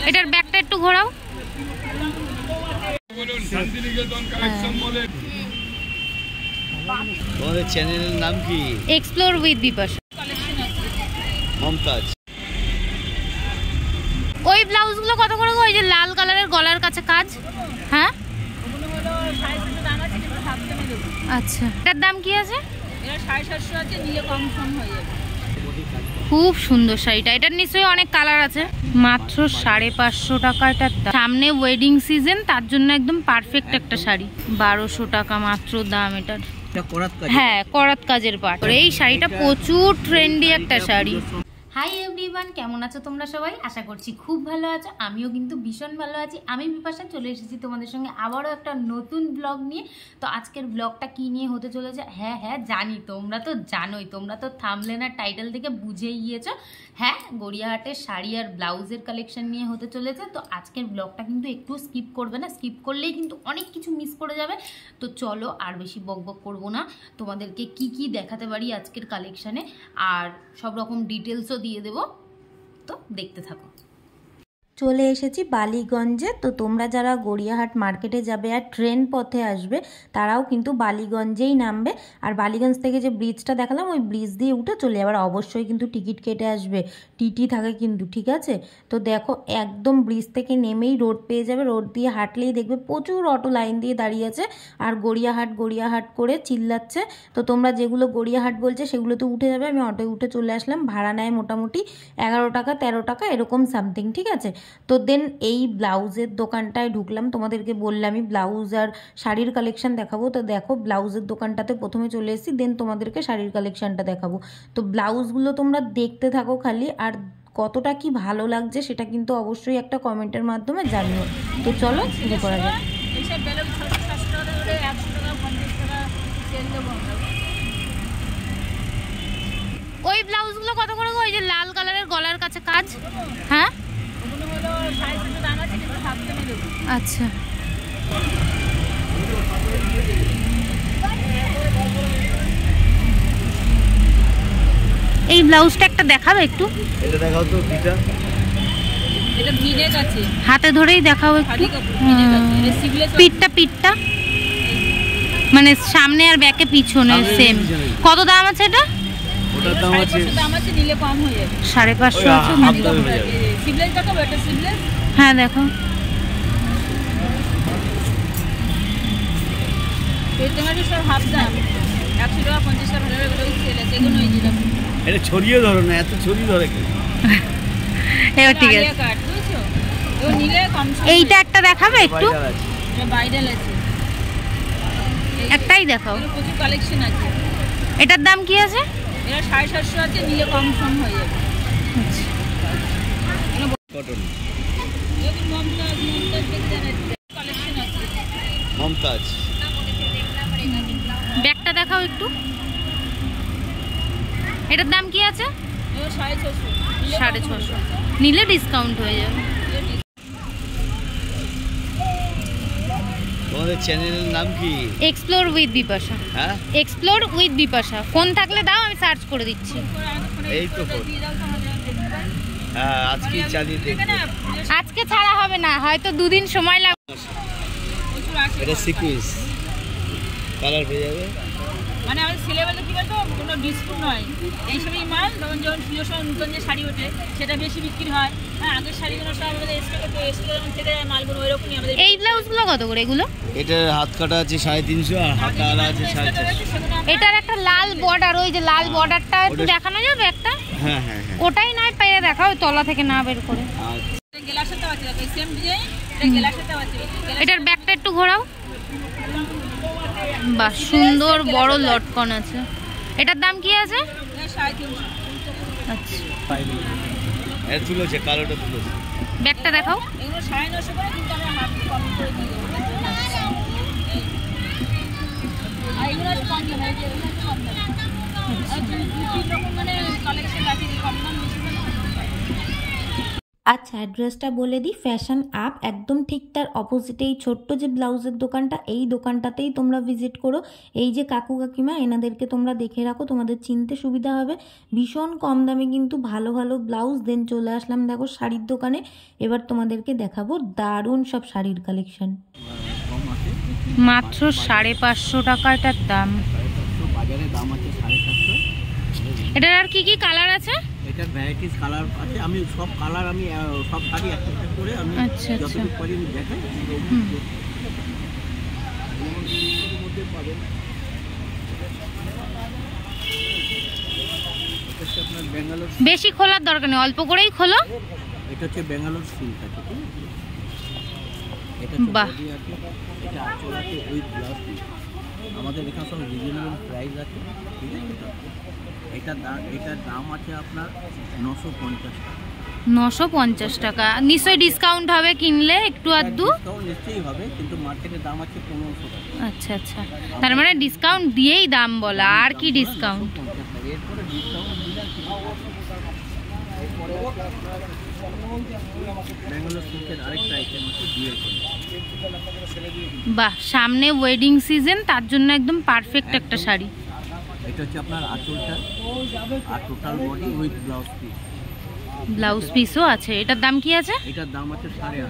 এটার ব্যাগটা একটু ঘোরাও। তোমাদের চ্যানেলের নাম কি? Explore with Bipasha. মমতাজ। ওই ব্লাউজগুলো কত করে গো? ওই যে লাল কালারের গলার কাছে কাজ। হ্যাঁ আচ্ছা, এটার দাম কি আছে? খুব সুন্দর শাড়িটা। এটার নিশ্চয়ই অনেক কালার আছে। মাত্র 550 টাকা এটার দাম। সামনে ওয়েডিং সিজন, তার জন্য একদম পারফেক্ট একটা শাড়ি। 1200 টাকা মাত্র দাম এটার। হ্যাঁ, করাত কাজের পাট। এই শাড়িটা প্রচুর ট্রেন্ডি একটা শাড়ি। হাই এভরিওয়ান, কেমন আছো তোমরা সবাই? আশা করছি খুব ভালো আছো। আমিও কিন্তু ভীষণ ভালো আছি। আমি বিপাশা চলে এসেছি তোমাদের সঙ্গে আবারও একটা নতুন ব্লগ নিয়ে। তো আজকের ব্লগটা কি নিয়ে হতে চলেছে? হ্যাঁ জানি, তোমরা তো জানোই, তোমরা তো থাম্বনেল আর টাইটেল থেকে বুঝেই গিয়েছো। হ্যাঁ, গড়িয়াহাটের শাড়ি আর ব্লাউজের কালেকশন নিয়ে হতে চলেছে। তো আজকের ব্লগটা কিন্তু একটু স্কিপ করবে না, স্কিপ করলেই কিন্তু অনেক কিছু মিস করে যাবে। তো চলো আর বেশি বকবক করবো না, তোমাদেরকে কি দেখাতে পারি আজকের কালেকশানে আর সব রকম ডিটেলসও দিয়ে দেব। তো দেখতে থাকো। চলে এসেছি বালিগঞ্জে। তো তোমরা যারা গড়িয়াহাট মার্কেটে যাবে আর ট্রেন পথে আসবে, তারাও কিন্তু বালিগঞ্জেই নামবে। আর বালিগঞ্জ থেকে যে ব্রিজটা দেখালাম, ওই ব্রিজ দিয়ে উঠে চলে যাবে। অবশ্যই কিন্তু টিকিট কেটে আসবে, টিটি থাকে কিন্তু, ঠিক আছে? তো দেখো, একদম ব্রিজ থেকে নেমেই রোড পেয়ে যাবে। রোড দিয়ে হাঁটলেই দেখবে প্রচুর অটো লাইন দিয়ে দাঁড়িয়ে আছে আর গড়িয়াহাট করে চিল্লাচ্ছে। তো তোমরা যেগুলো গড়িয়াহাট বলছে সেগুলোতে উঠে যাবে। আমি অটোয় উঠে চলে আসলাম। ভাড়া নেয় মোটামুটি 11 টাকা 13 টাকা এরকম সামথিং, ঠিক আছে? তো দেন এই ব্লাউজের দোকানটায় ঢুকলাম। তোমাদেরকে বললামই ব্লাউজ আর শাড়ির কালেকশন দেখাবো। তো দেখো, ব্লাউজের দোকানটাতে প্রথমে চলে এসেছি, দেন তোমাদেরকে শাড়ির কালেকশনটা দেখাবো। তো ব্লাউজগুলো তোমরা দেখতে থাকো খালি, আর কতটা কি ভালো লাগছে সেটা কিন্তু অবশ্যই একটা কমেন্টের মাধ্যমে জানিও। তো চলো শুরু করা যাক। ওই ব্লাউজগুলো কত করে গো? ওই যে লাল কালারের গলার কাছে কাজ। হ্যাঁ আচ্ছা, এই ব্লাউজটা একটা দেখাবে একটু? এটা দেখাও তো। এটা ভিনেক আছে, হাতে ধরেই দেখাও একটু। পিঠটা মানে সামনে আর ব্যাকে পিছনে সেম। কত দাম আছে এটা? ওটার দাম আছে, নিলে কম হয়ে যাবে। 550 আছে। সিবলেস দেখাবো, এটা সিবলেস। হ্যাঁ দেখো, সব হাফ দাম, 100 টাকা 50 টাকা ভালো সেল আছে। এগুলো ওই যেটা এটা ছড়িয়ে ধরো না, এত ছড়িয়ে ধরে কেন? এবার ঠিক আছে, বুঝছো? ও নিলে কম। এইটা একটা দেখাবে একটু? এটা বাইডাল আছে, একটাই দেখাও। প্রচুর কালেকশন আছে। এটার দাম কি আছে? এটা 750 আছে, নিলে কম হয়ে যাবে। কটন মমতাজ মমতাজ। ব্যাগটা দেখাও একটু। এটার দাম কি আছে? 650। নিলে ডিসকাউন্ট হয়ে যাবে। তোমাদের চ্যানেলের নাম কি? Explore with Bipasha. হ্যাঁ, এক্সপ্লোর উইথ বিপাশা। ফোন থাকলে দাও, আমি সার্চ করে দিচ্ছি। এই তো ফোন। হ্যাঁ, আজকে চালিয়ে দেখব। আজকে ছাড়া হবে না, হয়তো 2 দিন সময় লাগবে। এটা সিকুয়েন্স কালার পেয়ে যাবে। মানে আমাদের ছেলেবেলা কি বলতো, কোনো ডিসকাউন্ট নয় এইসবই মাল। তখন যখন পুজোর সময় নতুন যে শাড়ি ওঠে সেটা বেশি বিক্রি হয়। হ্যাঁ, আগের শাড়িগুলো সব আমাদের থেকে মালগুলো ওইরকমই আমাদের। এই ব্লাউজগুলো কত করে এগুলো? এটার হাত কাটা আছে 350 আর হাতা আলা আছে 450। এটার একটা লাল বর্ডার, ওই যে লাল বর্ডারটা একটু দেখানো যাবে একটা? হ্যাঁ, ওটাই নয় পেয়ে দেখাও, তলা থেকে না বের করে। এটার ব্যাগটা একটু ঘোরাও। বাহ, সুন্দর বড় লটকন আছে। এটার দাম কি আছে? আচ্ছা, এর তুলেছে, কালোটা তুলেছে। ব্যাগটা দেখাও। এগুলো 950 করে, কিন্তু আমরা হাফ কম করে দিই। আর এগুলো কম দাম, এগুলো কম দাম। আর 2-3 রকম মানে কালেকশন আছে, কম দাম বেশি দাম। আচ্ছা, অ্যাড্রেসটা বলে দিই। ফ্যাশন আপ একদম ঠিক তার অপোজিটে এই ছোট্ট যে ব্লাউজের দোকানটা, এই দোকানটাতেই তোমরা ভিজিট করো। এই যে কাকু কাকিমা, এনাদেরকে তোমরা দেখে রাখো, তোমাদের চিনতে সুবিধা হবে। ভীষণ কম দামে কিন্তু ভালো ভালো ব্লাউজ। দেন চলে আসলাম দেখো শাড়ির দোকানে। এবার তোমাদেরকে দেখাবো দারুণ সব শাড়ির কালেকশন। মাত্র 550 টাকা এটার দাম। বাজারে দাম আছে 750। এটার আর কি কি কালার আছে? এটার ভ্যারাইটিস কালার আছে। আমি সব কালার আমি সব শাড়ি একটা একটা করে আমি যতটুকু পারি আমি দেখাই। মধ্যে পাবেন আপনার ব্যাঙ্গালোর। বেশি খোলার দরকার নেই, অল্প করেই খোলো। এটা হচ্ছে ব্যাঙ্গালোর সিল্ক আছে, ঠিক আছে? এটা বাহ, বডি আছে, এটা আঁচল আছে, উইথ ব্লাউজ পিস। আমাদের এখানে সব রিজনেবল প্রাইস আছে, ঠিক আছে? এটার দাম আছে আপনার 950 টাকা। 950 টাকা। নিশ্চয়ই ডিসকাউন্ট হবে কিনলে একটু আধটু? ডিসকাউন্ট নিশ্চয়ই হবে, কিন্তু মার্কেটের দাম আছে 1500 টাকা। আচ্ছা আচ্ছা, তার মানে ডিসকাউন্ট দিয়েই দাম বলা। আর কি ডিসকাউন্ট? এরপরে ডিসকাউন্ট দিলে ব্যাঙ্গালোর সিল্কের আরেকটা আইটেম আছে, ডুয়েল কলি। বাহ, সামনে ওয়েডিং সিজন, তার জন্য একদম পারফেক্ট একটা শাড়ি। এটা হচ্ছে আপনার আঁচলটা আর total body with blouse piece. Blouse পিসও আছে। এটার দাম কি আছে? এটার দাম আছে 850।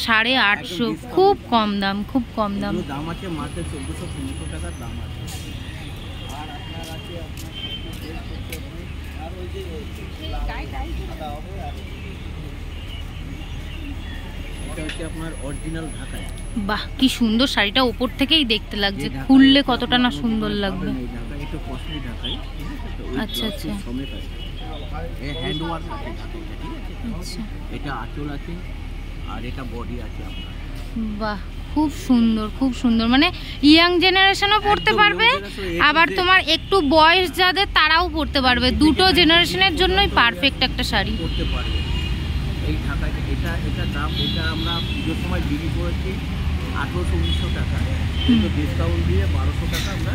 850, খুব কম দাম, খুব কম দাম। দাম আছে মাত্র 1400-1500 টাকার দাম আছে। আর আপনার আছে আর ওই যে এটা হচ্ছে আপনার অরিজিনাল ঢাকাই। বাহ, কি সুন্দর শাড়িটা, ওপর থেকেই দেখতে লাগছে, খুললে কতটা না সুন্দর লাগবে। এটা কস্টলি ঢাকাই। আচ্ছা আচ্ছা হ্যান্ড ওয়ার্ক আছে ঢাকাইটা, ঠিক আছে? আচ্ছা, এটা আঁচল আছে আর এটা বডি আছে আপনার। বাহ, খুব সুন্দর, খুব সুন্দর। মানে ইয়াং জেনারেশনও পড়তে পারবে, আবার তোমার একটু বয়স যাদের তারাও পড়তে পারবে। দুটো জেনারেশনের জন্যই পারফেক্ট একটা শাড়ি পড়তে পারবে। এই ঢাকায় এটা দাম, এটা আমরা পুজোর সময় বিক্রি করেছি 1800-1900 টাকা, কিন্তু ডিসকাউন্ট দিয়ে 1200 টাকা আমরা।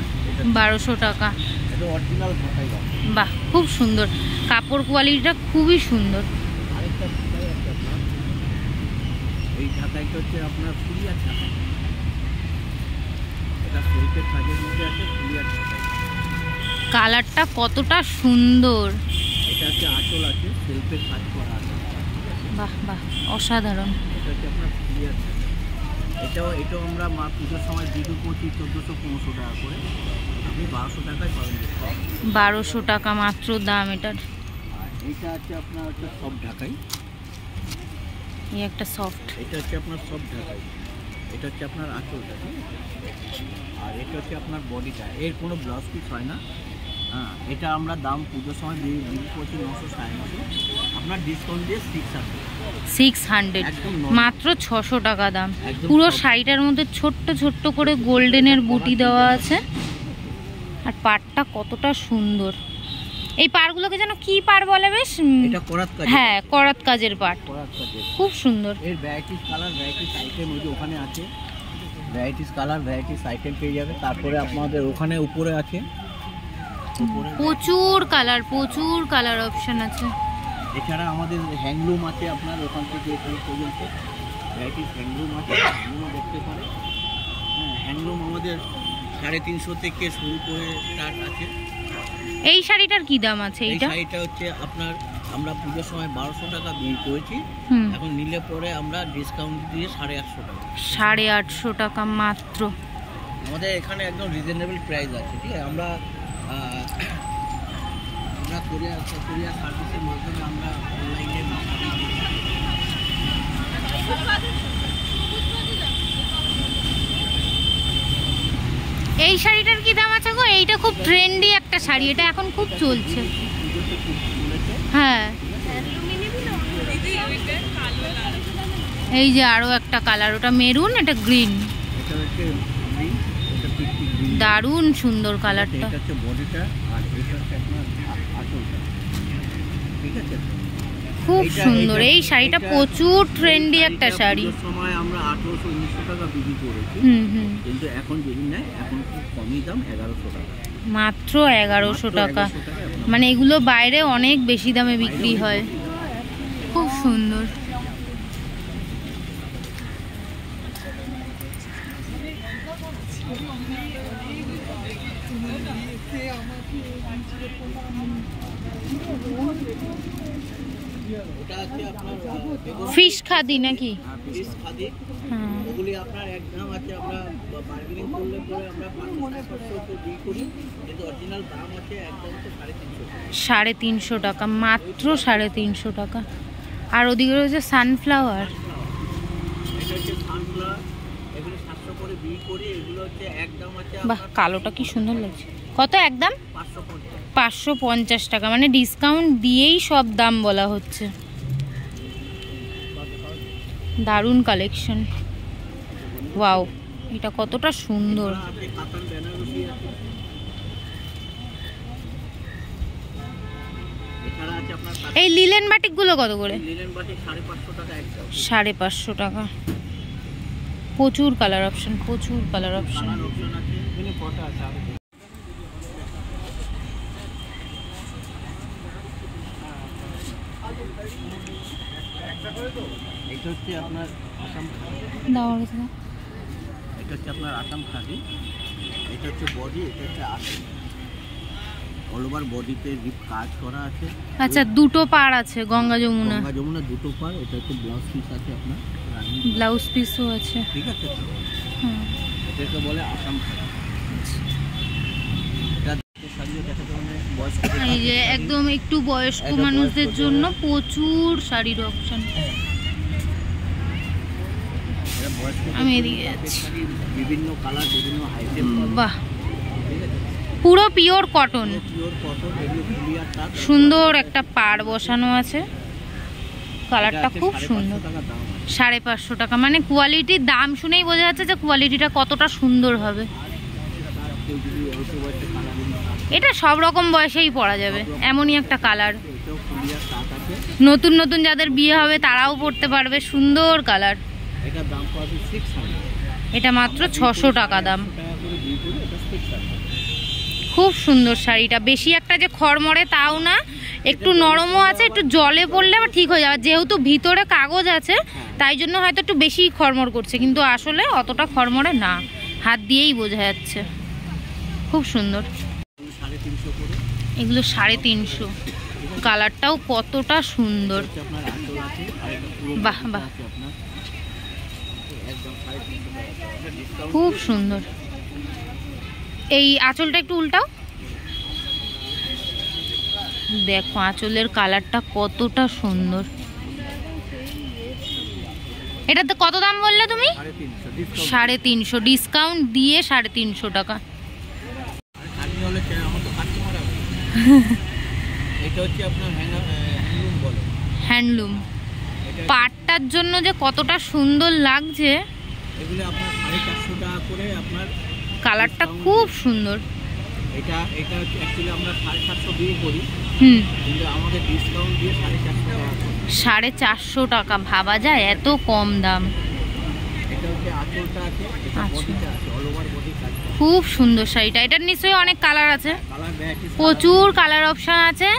1200 টাকা। এটা অরিজিনাল ঢাকাই দাম। বাহ, খুব সুন্দর, কাপড় কোয়ালিটিটা খুবই সুন্দর। আরেকটা ঢাকাই আছে আপনার, এই ঢাকাইটা হচ্ছে আপনার ফুলিয়ার ঢাকাই। এটা সিল্কের কাজের মধ্যে আছে, ফুলিয়ার ঢাকাই। কালারটা কতটা সুন্দর। এটা হচ্ছে আঁচল আছে, সিল্কের কাজ করা আছে। বাহ বাহ, অসাধারণ। এটা হচ্ছে আপনার ফুলিয়ার ঢাকাই। এটাও আমরা পুজোর সময় বিক্রি করছি 1400-1500 টাকা করে। আপনি 1200 টাকায় পাবেন। 1200 টাকা মাত্র দাম এটার। এটা হচ্ছে আপনার হচ্ছে সব ঢাকাই। এই একটা সফট। এটা হচ্ছে আপনার সব ঢাকাই। এটা হচ্ছে আপনার আঁচলটা, ঠিক আছে? আর এটা হচ্ছে আপনার বডিটা। এর কোনো ব্লাউজ পিস হয় না। হ্যাঁ, এটা আমরা দাম পুজোর সময় বিক্রি করছি 900-950, আপনার ডিসকাউন্ট দিয়ে 600, একদম মাত্র 600 টাকা দাম। পুরো শাড়িটার মধ্যে ছোট্ট ছোট্ট করে গোল্ডেনের বুটি দেওয়া আছে, আর পাড়টা কতটা সুন্দর। এই পাড়গুলোকে যেন কি পাড় বলে বেশ? এটা করাত কাজ। হ্যাঁ, করাত কাজের পাড়, করাত কাজের, খুব সুন্দর। এর ভ্যারাইটিস কালার, ভ্যারাইটিস আইটেম ওই যে ওখানে আছে। ভ্যারাইটিস কালার, ভ্যারাইটিস আইটেম পেয়ে যাবে। তারপরে আপনাদের ওখানে উপরে আছে, প্রচুর কালার অপশন আছে। এছাড়া আমাদের হ্যান্ডলুম আছে আপনার ওখান থেকে এখানে পর্যন্ত ভ্যারাইটিস হ্যান্ডলুম আছে। হ্যান্ডলুমও দেখতে পারে। হ্যাঁ, হ্যান্ডলুম আমাদের 350 থেকে শুরু করে স্টার্ট আছে। এই শাড়িটার কি দাম আছে? এই শাড়িটা হচ্ছে আপনার আমরা পুজোর সময় 1200 টাকা বিক্রি করেছি, এখন নিলে পরে আমরা ডিসকাউন্ট দিয়ে 850 টাকা। 850 টাকা মাত্র। আমাদের এখানে একদম রিজনেবল প্রাইস আছে, ঠিক আছে? আমরা কোরিয়ার সার্ভিসের মাধ্যমে আমরা অনলাইনে এই শাড়িটার কি দাম আছে গো? এইটা খুব ট্রেন্ডি একটা শাড়ি, এটা এখন খুব চলছে। হ্যাঁ, এই যে আরো একটা কালার, ওটা মেরুন, এটা গ্রিন। দারুণ সুন্দর কালারটা। এটা হচ্ছে বডিটা আর এটা হচ্ছে আপনার আঁচলটা, ঠিক আছে? খুব সুন্দর এই শাড়িটা, প্রচুর ট্রেন্ডি একটা শাড়ি। সময় আমরা 1800-1900 টাকা বিক্রি করেছি, কিন্তু এখন যদি নেয় এখন খুব কমই দাম, 1100 টাকা মাত্র। 1100 টাকা, মানে এগুলো বাইরে অনেক বেশি দামে বিক্রি হয়। খুব সুন্দর। ওটা আছে আপনার ফিশ খাদি নাকি? পিস খাদি। হ্যাঁ, ওগুলি আপনার একদম আছে, আমরা বার্গেনিং করলে পরে আমরা 500 বিক্রি করি, কিন্তু অরিজিনাল দাম আছে একদম হচ্ছে 350 টাকা, মাত্র 350 টাকা। আর ওদিকে রয়েছে সানফ্লাওয়ার। এটা হচ্ছে সানফ্লাওয়ার, এগুলো 700 করে বিক্রি করি, এগুলো হচ্ছে একদম আছে বাহ, কালোটা কি সুন্দর লাগছে। কত একদম? 550। 550 টাকা, মানে ডিসকাউন্ট দিয়েই সব দাম বলা হচ্ছে। দারুণ কালেকশন। ওয়াও, এটা কতটা সুন্দর। আছে কাতান বেনারসি আছে, এছাড়া আছে আপনার এই লিলেন বাটিকগুলো কত করে? লিনেন বাটি 550 টাকা একদম। 550 টাকা। প্রচুর কালার অপশন, প্রচুর কালার অপশন। কালার অপশন আছে, এখানে কটা আছে আরো। এটা হচ্ছে আপনার আসাম খাদি, দাও আমার কাছে দাও। এটা হচ্ছে আপনার আসাম খাদি, এটা হচ্ছে বডি, এটা হচ্ছে আসাম। অল ওভার বডিতে রিপ কাজ করা আছে। আচ্ছা, দুটো পাড় আছে গঙ্গা যমুনা। গঙ্গা যমুনা দুটো পার, এটা হচ্ছে ব্লাউজ পিস আছে আপনার, ব্লাউজ পিসও আছে। ঠিক আছে তো? হুম। এটাকে বলে আসাম খাদি। এটা দেখতে শাড়িও দেখাতে মানে বয়স্ক এই যে একদম একটু বয়স্ক মানুষদের জন্য প্রচুর শাড়ির অপশন। আমি এদিকে যাচ্ছি। বিভিন্ন কালার, বিভিন্ন আইটেম। বাহ, ঠিক আছে, পুরো পিওর কটন। পিওর কটন, এগুলো ক্লিয়ার তাঁত। সুন্দর একটা পাড় বসানো আছে, কালারটা খুব সুন্দর। 550 টাকা দাম আছে। 550 টাকা, মানে কোয়ালিটির দাম শুনেই বোঝা যাচ্ছে যে কোয়ালিটিটা কতটা সুন্দর হবে। কেউ যদি অল্প বয়সে কালারিং তাঁত, এটা সব রকম বয়সেই পরা যাবে, এমনই একটা কালার। এটাও ক্লিয়ার তাঁত আছে। নতুন নতুন যাদের বিয়ে হবে তারাও পরতে পারবে, সুন্দর কালার। এটার দাম পড়বে 600 এটা মাত্র 600 টাকা দাম। টাকা করে বিক্রি করে, এটা 600। খুব সুন্দর শাড়িটা, বেশি একটা যে খড়মড়ে তাও না, একটু নরমও আছে, একটু জলে পড়লে আবার ঠিক হয়ে যাবে। যেহেতু ভিতরে কাগজ আছে তাই জন্য হয়তো একটু বেশি খড়মড় করছে, কিন্তু আসলে অতটা খড়মড়ে না, হাত দিয়েই বোঝা যাচ্ছে। খুব সুন্দর। 350 করে। এগুলো 350। কালারটাও কতটা সুন্দর। হচ্ছে আপনার আঁচল আছে, আর এটা পুরো বাহ, বডিটা বাহ। আছে আপনার একদম 350 টাকা। এটা ডিসকাউন্ট খুব সুন্দর। এই আঁচলটা একটু উল্টাও, দেখো আঁচলের কালারটা কতটা সুন্দর। এটাতে কত দাম বললে তুমি? 350 ডিসকাউন্ট। 350, ডিসকাউন্ট দিয়ে 350 টাকা। খালি হলে আমার তো কাটতে মারা হবে। এটা হচ্ছে আপনার হ্যান্ডলুম বলে। হ্যান্ডলুম এটা পাটটার জন্য যে কতটা সুন্দর লাগছে, এগুলো আপনার 450 টাকা করে আপনার। কালারটা খুব সুন্দর। এটা হচ্ছে অ্যাকচুয়ালি আমরা 750 বিক্রি করি, হুম, কিন্তু আমাদের ডিসকাউন্ট দিয়ে 450 টাকা আছে। 450 টাকা, ভাবা যায় এত কম দাম। এটা হচ্ছে আঁচলটা আছে, এটা আচ্ছা। বডিটা আছে, অল ওভার বডি কাজ করা। খুব সুন্দর শাড়িটা। এটার নিশ্চয়ই অনেক কালার আছে, কালার ভ্যারাইটিস প্রচুর কালার অপশন আছে,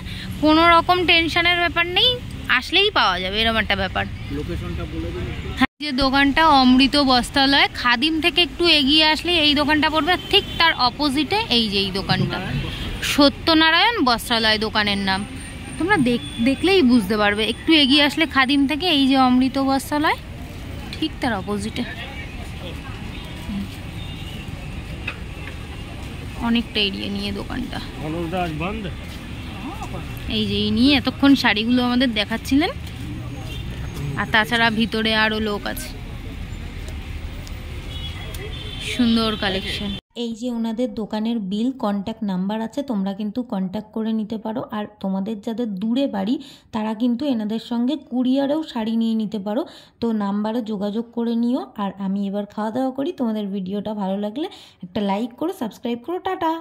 কোনো রকম টেনশনের ব্যাপার নেই, আসলেই পাওয়া যাবে এরকম একটা ব্যাপার। লোকেশনটা বলে দিন একটু। যে দোকানটা অমৃত বস্ত্রালয়, খাদিম থেকে একটু এগিয়ে আসলে এই দোকানটা পড়বে, ঠিক তার অপোজিটে এই যে এই দোকানটা, সত্যনারায়ণ বস্ত্রালয় দোকানের নাম। তোমরা দেখলেই বুঝতে পারবে, একটু এগিয়ে আসলে খাদিম থেকে এই যে অমৃত বস্ত্রালয়, ঠিক তার অপোজিটে। অনেকটা এরিয়া নিয়ে দোকানটা। এই যে এই নিয়ে এতক্ষণ শাড়িগুলো আমাদের দেখাচ্ছিলেন, আর তাছাড়া ভিতরে আরো লোক আছে। সুন্দর কালেকশন। এই যে ওনাদের দোকানের বিল, কন্ট্যাক্ট নাম্বার আছে, তোমরা কিন্তু কন্ট্যাক্ট করে নিতে পারো। আর তোমাদের যাদের দূরে বাড়ি তারা কিন্তু এনাদের সঙ্গে কুরিয়ারেও শাড়ি নিয়ে নিতে পারো। তো নাম্বারে যোগাযোগ করে নিও। আর আমি এবার খাওয়া দাওয়া করি। তোমাদের ভিডিওটা ভালো লাগলে একটা লাইক করো, সাবস্ক্রাইব করো, টাটা।